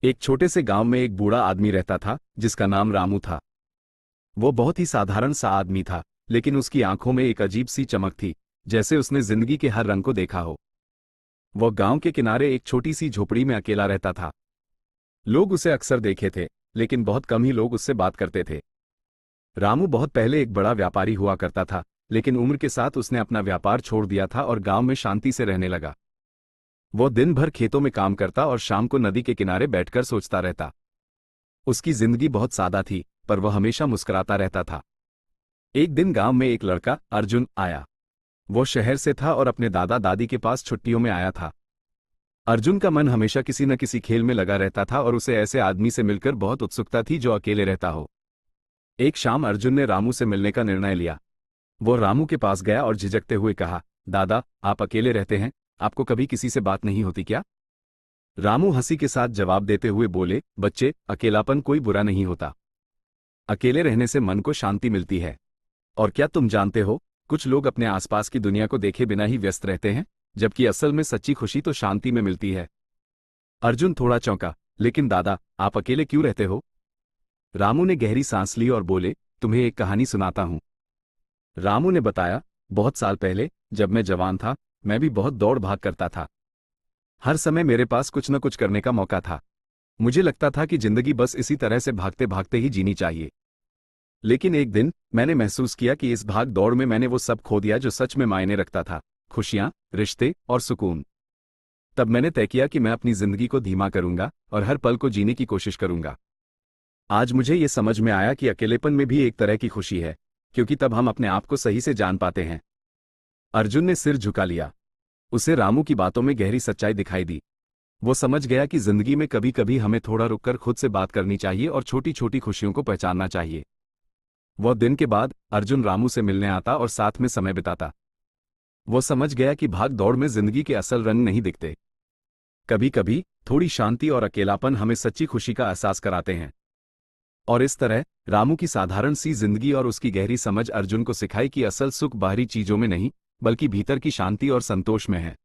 एक छोटे से गांव में एक बूढ़ा आदमी रहता था जिसका नाम रामू था। वो बहुत ही साधारण सा आदमी था, लेकिन उसकी आंखों में एक अजीब सी चमक थी, जैसे उसने जिंदगी के हर रंग को देखा हो। वह गांव के किनारे एक छोटी सी झोपड़ी में अकेला रहता था। लोग उसे अक्सर देखे थे, लेकिन बहुत कम ही लोग उससे बात करते थे। रामू बहुत पहले एक बड़ा व्यापारी हुआ करता था, लेकिन उम्र के साथ उसने अपना व्यापार छोड़ दिया था और गांव में शांति से रहने लगा। वो दिन भर खेतों में काम करता और शाम को नदी के किनारे बैठकर सोचता रहता। उसकी जिंदगी बहुत सादा थी, पर वह हमेशा मुस्कुराता रहता था। एक दिन गांव में एक लड़का अर्जुन आया। वो शहर से था और अपने दादा दादी के पास छुट्टियों में आया था। अर्जुन का मन हमेशा किसी न किसी खेल में लगा रहता था और उसे ऐसे आदमी से मिलकर बहुत उत्सुकता थी जो अकेले रहता हो। एक शाम अर्जुन ने रामू से मिलने का निर्णय लिया। वो रामू के पास गया और झिझकते हुए कहा, दादा, आप अकेले रहते हैं, आपको कभी किसी से बात नहीं होती क्या? रामू हंसी के साथ जवाब देते हुए बोले, बच्चे, अकेलापन कोई बुरा नहीं होता। अकेले रहने से मन को शांति मिलती है। और क्या तुम जानते हो, कुछ लोग अपने आसपास की दुनिया को देखे बिना ही व्यस्त रहते हैं, जबकि असल में सच्ची खुशी तो शांति में मिलती है। अर्जुन थोड़ा चौंका, लेकिन दादा, आप अकेले क्यों रहते हो? रामू ने गहरी सांस ली और बोले, तुम्हें एक कहानी सुनाता हूं। रामू ने बताया, बहुत साल पहले, जब मैं जवान था, मैं भी बहुत दौड़ भाग करता था। हर समय मेरे पास कुछ न कुछ करने का मौका था। मुझे लगता था कि जिंदगी बस इसी तरह से भागते भागते ही जीनी चाहिए। लेकिन एक दिन मैंने महसूस किया कि इस भाग दौड़ में मैंने वो सब खो दिया जो सच में मायने रखता था, खुशियां, रिश्ते और सुकून। तब मैंने तय किया कि मैं अपनी जिंदगी को धीमा करूंगा और हर पल को जीने की कोशिश करूंगा। आज मुझे ये समझ में आया कि अकेलेपन में भी एक तरह की खुशी है, क्योंकि तब हम अपने आप को सही से जान पाते हैं। अर्जुन ने सिर झुका लिया। उसे रामू की बातों में गहरी सच्चाई दिखाई दी। वो समझ गया कि जिंदगी में कभी कभी हमें थोड़ा रुककर खुद से बात करनी चाहिए और छोटी छोटी खुशियों को पहचानना चाहिए। वह दिन के बाद अर्जुन रामू से मिलने आता और साथ में समय बिताता। वो समझ गया कि भाग दौड़ में जिंदगी के असल रंग नहीं दिखते। कभी कभी थोड़ी शांति और अकेलापन हमें सच्ची खुशी का एहसास कराते हैं। और इस तरह रामू की साधारण सी जिंदगी और उसकी गहरी समझ अर्जुन को सिखाई कि असल सुख बाहरी चीजों में नहीं, बल्कि भीतर की शांति और संतोष में है।